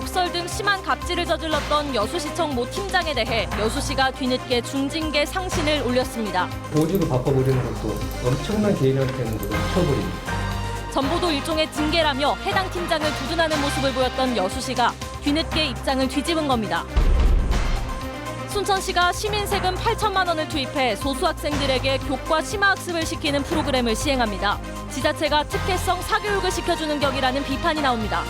욕설 등 심한 갑질을 저질렀던 여수시청 모 팀장에 대해 여수시가 뒤늦게 중징계 상신을 올렸습니다. 보직을 바꿔버리는 것도 엄청난 개인한테는 그건 처벌입니다. 전보도 일종의 징계라며 해당 팀장을 두둔하는 모습을 보였던 여수시가 뒤늦게 입장을 뒤집은 겁니다. 순천시가 시민세금 8천만 원을 투입해 소수학생들에게 교과 심화학습을 시키는 프로그램을 시행합니다. 지자체가 특혜성 사교육을 시켜주는 격이라는 비판이 나옵니다.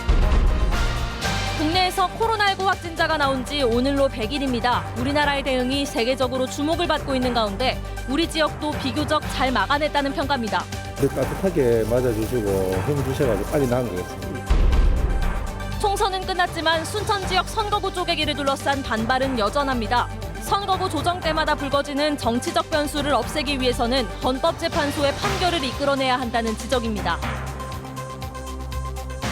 국내에서 코로나19 확진자가 나온 지 오늘로 100일입니다. 우리나라의 대응이 세계적으로 주목을 받고 있는 가운데 우리 지역도 비교적 잘 막아냈다는 평가입니다. 따뜻하게 맞아주시고 힘 주셔가지고 빨리 나은 것 같습니다. 총선은 끝났지만 순천 지역 선거구 쪼개기를 둘러싼 반발은 여전합니다. 선거구 조정 때마다 불거지는 정치적 변수를 없애기 위해서는 헌법재판소의 판결을 이끌어내야 한다는 지적입니다.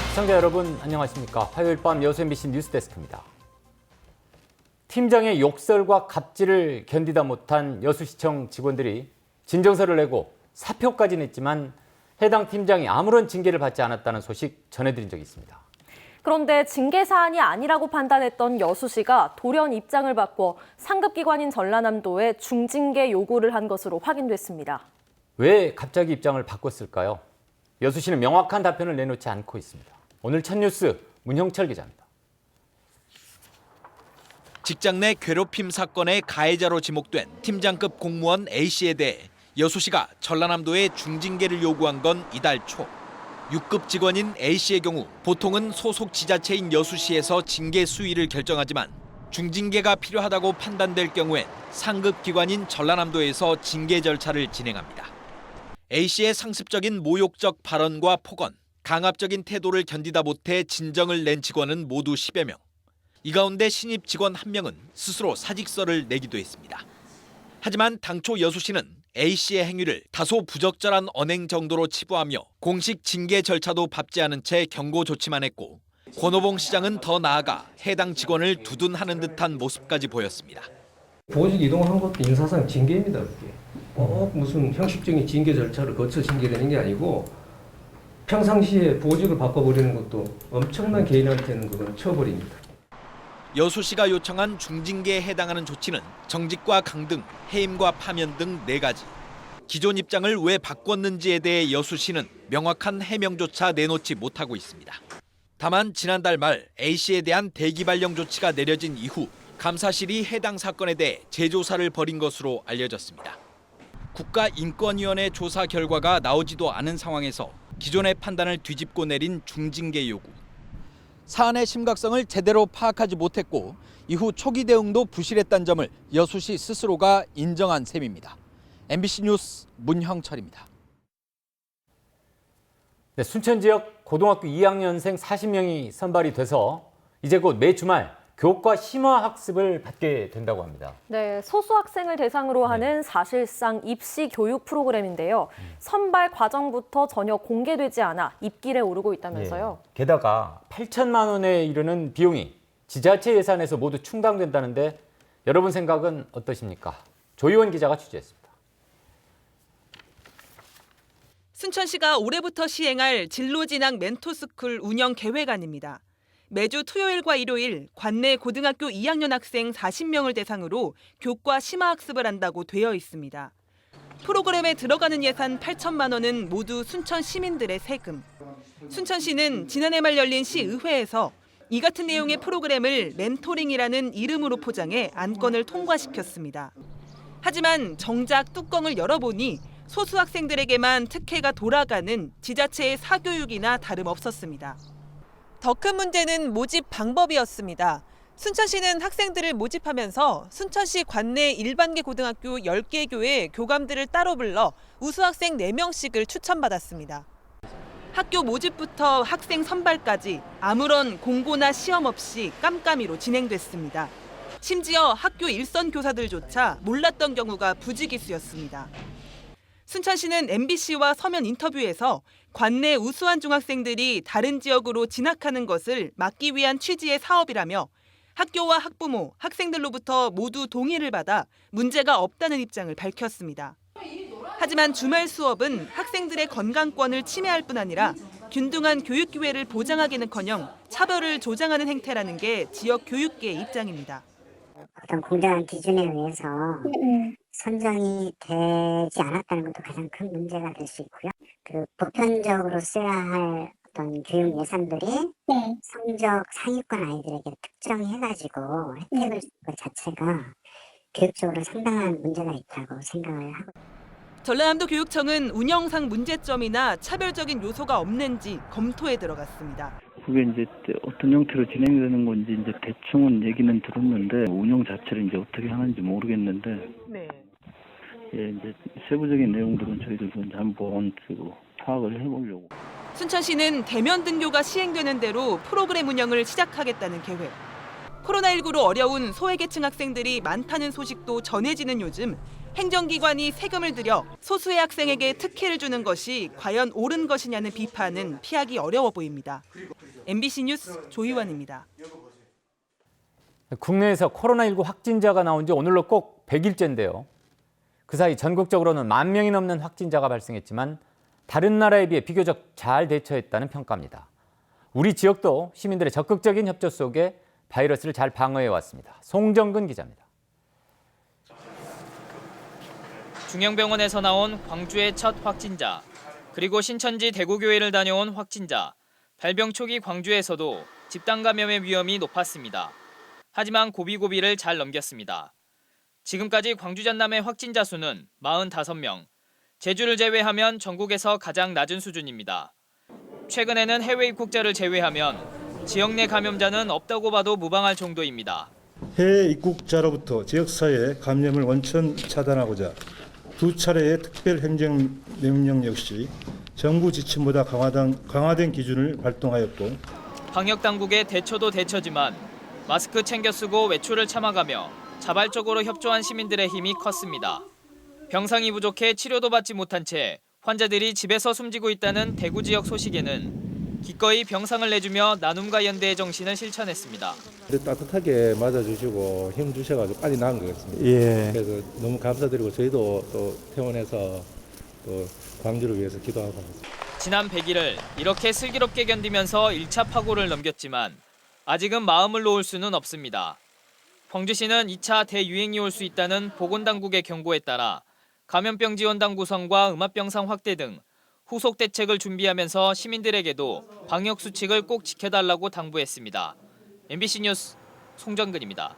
시청자 여러분 안녕하십니까. 화요일 밤 여수 MBC 뉴스데스크입니다. 팀장의 욕설과 갑질을 견디다 못한 여수시청 직원들이 진정서를 내고 사표까지 냈지만 해당 팀장이 아무런 징계를 받지 않았다는 소식 전해드린 적이 있습니다. 그런데 징계 사안이 아니라고 판단했던 여수시가 돌연 입장을 바꿔 상급기관인 전라남도에 중징계 요구를 한 것으로 확인됐습니다. 왜 갑자기 입장을 바꿨을까요? 여수시는 명확한 답변을 내놓지 않고 있습니다. 오늘 첫 뉴스 문형철 기자입니다. 직장 내 괴롭힘 사건의 가해자로 지목된 팀장급 공무원 A씨에 대해 여수시가 전라남도에 중징계를 요구한 건 이달 초. 6급 직원인 A씨의 경우 보통은 소속 지자체인 여수시에서 징계 수위를 결정하지만 중징계가 필요하다고 판단될 경우엔 상급 기관인 전라남도에서 징계 절차를 진행합니다. A씨의 상습적인 모욕적 발언과 폭언, 강압적인 태도를 견디다 못해 진정을 낸 직원은 모두 10여 명. 이 가운데 신입 직원 1명은 스스로 사직서를 내기도 했습니다. 하지만 당초 여수시는 A씨의 행위를 다소 부적절한 언행 정도로 치부하며 공식 징계 절차도 밟지 않은 채 경고 조치만 했고 권오봉 시장은 더 나아가 해당 직원을 두둔하는 듯한 모습까지 보였습니다. 보직 이동한 것도 인사상 징계입니다. 그게. 무슨 형식적인 징계 절차를 거쳐 징계되는 게 아니고 평상시에 보직을 바꿔버리는 것도 엄청난 개인한테는 그건 처벌입니다. 여수시가 요청한 중징계에 해당하는 조치는 정직과 강등, 해임과 파면 등 4가지. 기존 입장을 왜 바꿨는지에 대해 여수시는 명확한 해명조차 내놓지 못하고 있습니다. 다만 지난달 말 A씨에 대한 대기 발령 조치가 내려진 이후 감사실이 해당 사건에 대해 재조사를 벌인 것으로 알려졌습니다. 국가인권위원회 조사 결과가 나오지도 않은 상황에서 기존의 판단을 뒤집고 내린 중징계 요구. 사안의 심각성을 제대로 파악하지 못했고 이후 초기 대응도 부실했다는 점을 여수시 스스로가 인정한 셈입니다. MBC 뉴스 문형철입니다. 네, 순천 지역 고등학교 2학년생 40명이 선발이 돼서 이제 곧 매 주말 교과 심화 학습을 받게 된다고 합니다. 네, 소수학생을 대상으로 하는 사실상 입시 교육 프로그램인데요. 선발 과정부터 전혀 공개되지 않아 입길에 오르고 있다면서요. 게다가 8천만 원에 이르는 비용이 지자체 예산에서 모두 충당된다는데 여러분 생각은 어떠십니까? 조희원 기자가 취재했습니다. 순천시가 올해부터 시행할 진로진학 멘토스쿨 운영 계획안입니다. 매주 토요일과 일요일 관내 고등학교 2학년 학생 40명을 대상으로 교과 심화학습을 한다고 되어 있습니다. 프로그램에 들어가는 예산 8천만 원은 모두 순천 시민들의 세금. 순천시는 지난해 말 열린 시의회에서 이 같은 내용의 프로그램을 멘토링이라는 이름으로 포장해 안건을 통과시켰습니다. 하지만 정작 뚜껑을 열어보니 소수 학생들에게만 특혜가 돌아가는 지자체의 사교육이나 다름없었습니다. 더 큰 문제는 모집 방법이었습니다. 순천시는 학생들을 모집하면서 순천시 관내 일반계 고등학교 10개 교의 교감들을 따로 불러 우수 학생 4명씩을 추천받았습니다. 학교 모집부터 학생 선발까지 아무런 공고나 시험 없이 깜깜이로 진행됐습니다. 심지어 학교 일선 교사들조차 몰랐던 경우가 부지기수였습니다. 순천시는 MBC와 서면 인터뷰에서 관내 우수한 중학생들이 다른 지역으로 진학하는 것을 막기 위한 취지의 사업이라며 학교와 학부모, 학생들로부터 모두 동의를 받아 문제가 없다는 입장을 밝혔습니다. 하지만 주말 수업은 학생들의 건강권을 침해할 뿐 아니라 균등한 교육 기회를 보장하기는커녕 차별을 조장하는 행태라는 게 지역 교육계의 입장입니다. 어떤 공정한 기준에 의해서 선정이 되지 않았다는 것도 가장 큰 문제가 될 수 있고요. 그 보편적으로 써야 할 어떤 교육 예산들이 성적 상위권 아이들에게 특정해가지고 혜택을 준 것 자체가 교육적으로 상당한 문제가 있다고 생각을 하고. 전라남도 교육청은 운영상 문제점이나 차별적인 요소가 없는지 검토에 들어갔습니다. 그게 이제 어떤 형태로 진행되는 건지 이제 대충은 얘기는 들었는데 운영 자체를 이제 어떻게 하는지 모르겠는데 예, 이제 세부적인 내용들은 저희들도 이제 한번 파악을 해보려고. 순천시는 대면 등교가 시행되는 대로 프로그램 운영을 시작하겠다는 계획. 코로나19로 어려운 소외계층 학생들이 많다는 소식도 전해지는 요즘 행정기관이 세금을 들여 소수의 학생에게 특혜를 주는 것이 과연 옳은 것이냐는 비판은 피하기 어려워 보입니다. MBC 뉴스 조희원입니다. 국내에서 코로나19 확진자가 나온 지 오늘로 꼭 100일째인데요. 그 사이 전국적으로는 10,000명이 넘는 확진자가 발생했지만 다른 나라에 비해 비교적 잘 대처했다는 평가입니다. 우리 지역도 시민들의 적극적인 협조 속에 바이러스를 잘 방어해 왔습니다. 송정근 기자입니다. 중형병원에서 나온 광주의 첫 확진자, 그리고 신천지 대구교회를 다녀온 확진자, 발병 초기 광주에서도 집단 감염의 위험이 높았습니다. 하지만 고비고비를 잘 넘겼습니다. 지금까지 광주 전남의 확진자 수는 45명, 제주를 제외하면 전국에서 가장 낮은 수준입니다. 최근에는 해외 입국자를 제외하면 지역 내 감염자는 없다고 봐도 무방할 정도입니다. 해외 입국자로부터 지역사회 감염을 원천 차단하고자 2차례의 특별 행정 명령 역시 정부 지침보다 강화된 기준을 발동하였고, 방역 당국의 대처도 대처지만 마스크 챙겨 쓰고 외출을 참아가며 자발적으로 협조한 시민들의 힘이 컸습니다. 병상이 부족해 치료도 받지 못한 채 환자들이 집에서 숨지고 있다는 대구 지역 소식에는 기꺼이 병상을 내주며 나눔과 연대의 정신을 실천했습니다. 따뜻하게 맞아주시고 힘 주셔가지고 빨리 나은 것 같습니다. 예. 그래서 너무 감사드리고 저희도 또 퇴원해서 또 광주를 위해서 기도하고 있습니다. 지난 100일을 이렇게 슬기롭게 견디면서 1차 파고를 넘겼지만 아직은 마음을 놓을 수는 없습니다. 광주시는 2차 대유행이 올 수 있다는 보건당국의 경고에 따라 감염병 지원당 구성과 음압병상 확대 등 후속 대책을 준비하면서 시민들에게도 방역 수칙을 꼭 지켜달라고 당부했습니다. MBC 뉴스 송정근입니다.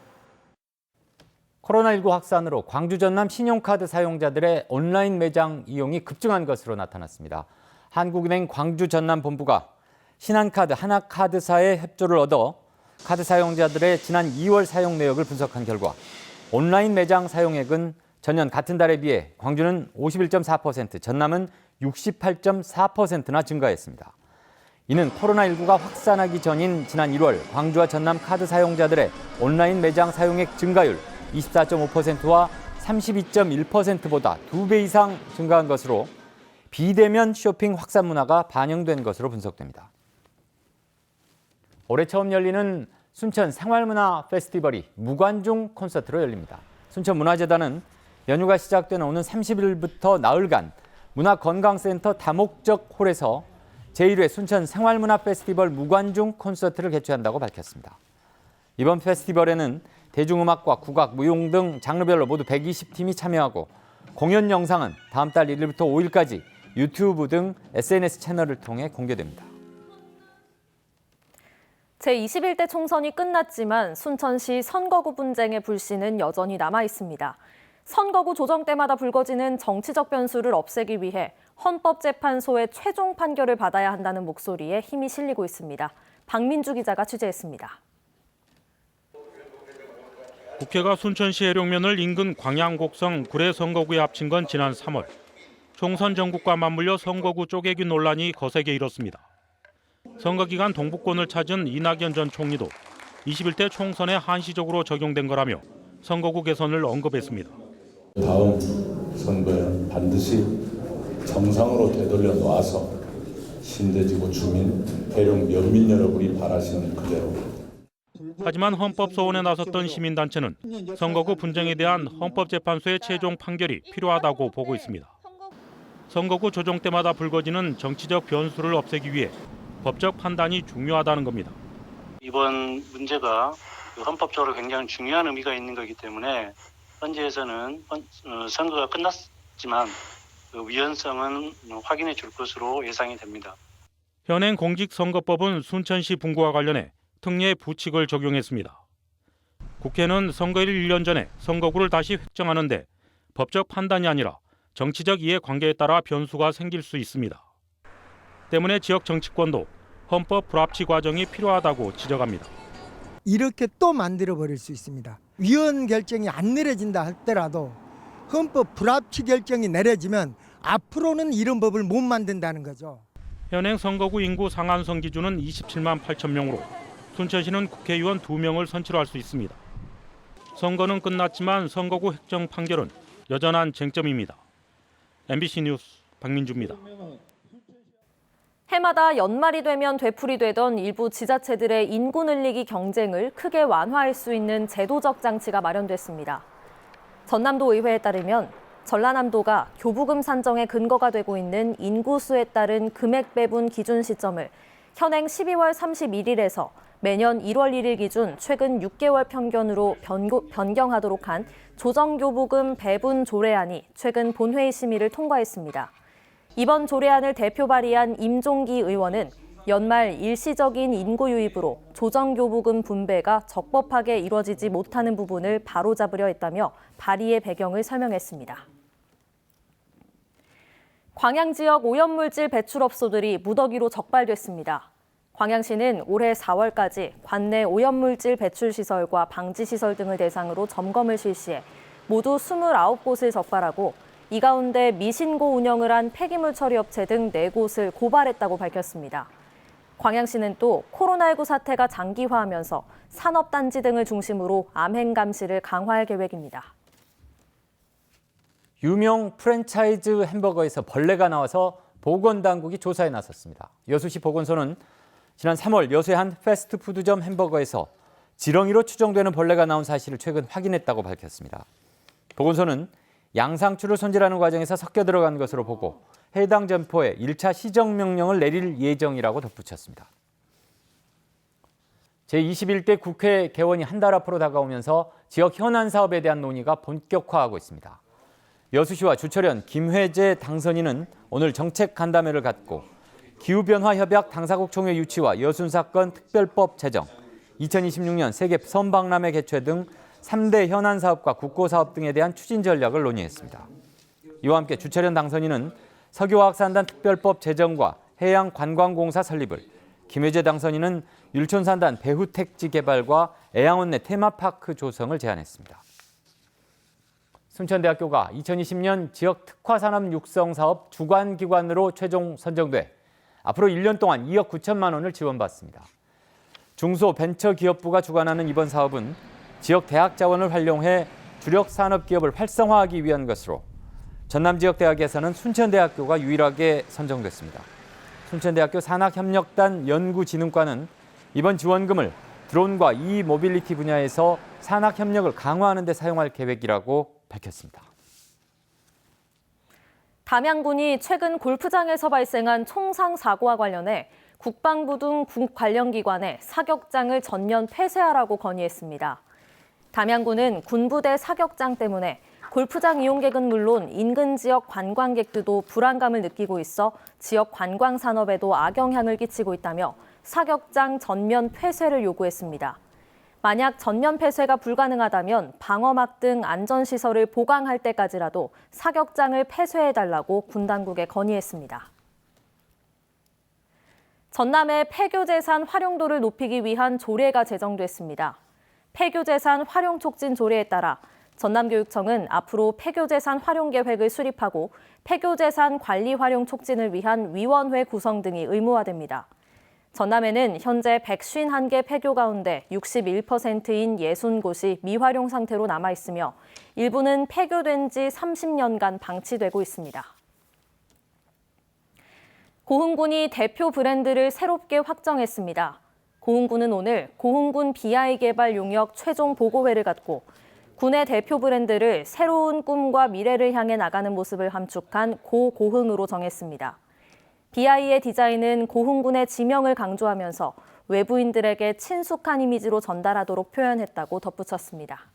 코로나19 확산으로 광주 전남 신용카드 사용자들의 온라인 매장 이용이 급증한 것으로 나타났습니다. 한국은행 광주 전남 본부가 신한카드 하나카드사의 협조를 얻어 카드 사용자들의 지난 2월 사용 내역을 분석한 결과 온라인 매장 사용액은 전년 같은 달에 비해 광주는 51.4%, 전남은 68.4%나 증가했습니다. 이는 코로나19가 확산하기 전인 지난 1월 광주와 전남 카드 사용자들의 온라인 매장 사용액 증가율 24.5%와 32.1%보다 2배 이상 증가한 것으로 비대면 쇼핑 확산 문화가 반영된 것으로 분석됩니다. 올해 처음 열리는 순천 생활문화 페스티벌이 무관중 콘서트로 열립니다. 순천문화재단은 연휴가 시작되는 오는 30일부터 나흘간 문화건강센터 다목적 홀에서 제1회 순천 생활문화 페스티벌 무관중 콘서트를 개최한다고 밝혔습니다. 이번 페스티벌에는 대중음악과 국악, 무용 등 장르별로 모두 120팀이 참여하고 공연 영상은 다음 달 1일부터 5일까지 유튜브 등 SNS 채널을 통해 공개됩니다. 제21대 총선이 끝났지만 순천시 선거구 분쟁의 불씨는 여전히 남아 있습니다. 선거구 조정 때마다 불거지는 정치적 변수를 없애기 위해 헌법재판소의 최종 판결을 받아야 한다는 목소리에 힘이 실리고 있습니다. 박민주 기자가 취재했습니다. 국회가 순천시 해룡면을 인근 광양곡성 구례 선거구에 합친 건 지난 3월. 총선 전국과 맞물려 선거구 쪼개기 논란이 거세게 일었습니다. 선거 기간 동북권을 찾은 이낙연 전 총리도 21대 총선에 한시적으로 적용된 거라며 선거구 개선을 언급했습니다. 다음 선거에 반드시 정상으로 되돌려 놓아서 신대지구 주민, 해룡 면민 여러분이 바라시는 그대로. 하지만 헌법소원에 나섰던 시민단체는 선거구 분쟁에 대한 헌법재판소의 최종 판결이 필요하다고 보고 있습니다. 선거구 조정 때마다 불거지는 정치적 변수를 없애기 위해 법적 판단이 중요하다는 겁니다. 이번 문제가 헌법적으로 굉장히 중요한 의미가 있는 거기 때문에 현재에서는 선거가 끝났지만 그 위헌성은 확인해 줄 것으로 예상이 됩니다. 현행 공직선거법은 순천시 분구와 관련해 특례 부칙을 적용했습니다. 국회는 선거일 1년 전에 선거구를 다시 획정하는데 법적 판단이 아니라 정치적 이해관계에 따라 변수가 생길 수 있습니다. 때문에 지역 정치권도 헌법 불합치 과정이 필요하다고 지적합니다. 이렇게 또 만들어버릴 수 있습니다. 위헌 결정이 안 내려진다 하더라도 헌법 불합치 결정이 내려지면 앞으로는 이런 법을 못 만든다는 거죠. 현행 선거구 인구 상한선 기준은 27만 8천 명으로 순천시는 국회의원 2명을 선출할 수 있습니다. 선거는 끝났지만 선거구 획정 판결은 여전한 쟁점입니다. MBC 뉴스 박민주입니다. 해마다 연말이 되면 되풀이되던 일부 지자체들의 인구 늘리기 경쟁을 크게 완화할 수 있는 제도적 장치가 마련됐습니다. 전남도 의회에 따르면 전라남도가 교부금 산정의 근거가 되고 있는 인구수에 따른 금액 배분 기준 시점을 현행 12월 31일에서 매년 1월 1일 기준 최근 6개월 평균으로 변경하도록 한 조정교부금 배분 조례안이 최근 본회의 심의를 통과했습니다. 이번 조례안을 대표 발의한 임종기 의원은 연말 일시적인 인구 유입으로 조정교부금 분배가 적법하게 이루어지지 못하는 부분을 바로잡으려 했다며 발의의 배경을 설명했습니다. 광양 지역 오염물질 배출업소들이 무더기로 적발됐습니다. 광양시는 올해 4월까지 관내 오염물질 배출시설과 방지시설 등을 대상으로 점검을 실시해 모두 29곳을 적발하고 이 가운데 미신고 운영을 한 폐기물 처리업체 등 4곳을 고발했다고 밝혔습니다. 광양시는 또 코로나19 사태가 장기화하면서 산업단지 등을 중심으로 암행 감시를 강화할 계획입니다. 유명 프랜차이즈 햄버거에서 벌레가 나와서 보건당국이 조사에 나섰습니다. 여수시 보건소는 지난 3월 여수의 한 패스트푸드점 햄버거에서 지렁이로 추정되는 벌레가 나온 사실을 최근 확인했다고 밝혔습니다. 보건소는 양상추를 손질하는 과정에서 섞여 들어간 것으로 보고 해당 점포에 1차 시정명령을 내릴 예정이라고 덧붙였습니다. 제21대 국회 개원이 한 달 앞으로 다가오면서 지역 현안 사업에 대한 논의가 본격화하고 있습니다. 여수시와 주철현, 김회재 당선인은 오늘 정책 간담회를 갖고 기후변화 협약 당사국 총회 유치와 여순사건 특별법 제정, 2026년 세계 선박람회 개최 등 3대 현안 사업과 국고 사업 등에 대한 추진 전략을 논의했습니다. 이와 함께 주철현 당선인은 석유화학산단 특별법 제정과 해양관광공사 설립을, 김회재 당선인은 율촌산단 배후택지 개발과 애양원 내 테마파크 조성을 제안했습니다. 순천대학교가 2020년 지역 특화산업 육성 사업 주관기관으로 최종 선정돼 앞으로 1년 동안 2억 9천만 원을 지원받습니다. 중소벤처기업부가 주관하는 이번 사업은 지역 대학 자원을 활용해 주력 산업 기업을 활성화하기 위한 것으로 전남지역대학에서는 순천대학교가 유일하게 선정됐습니다. 순천대학교 산학협력단 연구진흥과는 이번 지원금을 드론과 이모빌리티 분야에서 산학협력을 강화하는 데 사용할 계획이라고 밝혔습니다. 담양군이 최근 골프장에서 발생한 총상 사고와 관련해 국방부 등 군 관련 기관에 사격장을 전면 폐쇄하라고 건의했습니다. 담양군은 군부대 사격장 때문에 골프장 이용객은 물론 인근 지역 관광객들도 불안감을 느끼고 있어 지역 관광 산업에도 악영향을 끼치고 있다며 사격장 전면 폐쇄를 요구했습니다. 만약 전면 폐쇄가 불가능하다면 방어막 등 안전시설을 보강할 때까지라도 사격장을 폐쇄해달라고 군 당국에 건의했습니다. 전남의 폐교재산 활용도를 높이기 위한 조례가 제정됐습니다. 폐교재산 활용 촉진 조례에 따라 전남교육청은 앞으로 폐교재산 활용 계획을 수립하고 폐교재산 관리 활용 촉진을 위한 위원회 구성 등이 의무화됩니다. 전남에는 현재 151개 폐교 가운데 61%인 60곳이 미활용 상태로 남아있으며 일부는 폐교된 지 30년간 방치되고 있습니다. 고흥군이 대표 브랜드를 새롭게 확정했습니다. 고흥군은 오늘 고흥군 BI 개발 용역 최종 보고회를 갖고 군의 대표 브랜드를 새로운 꿈과 미래를 향해 나가는 모습을 함축한 고고흥으로 정했습니다. BI의 디자인은 고흥군의 지명을 강조하면서 외부인들에게 친숙한 이미지로 전달하도록 표현했다고 덧붙였습니다.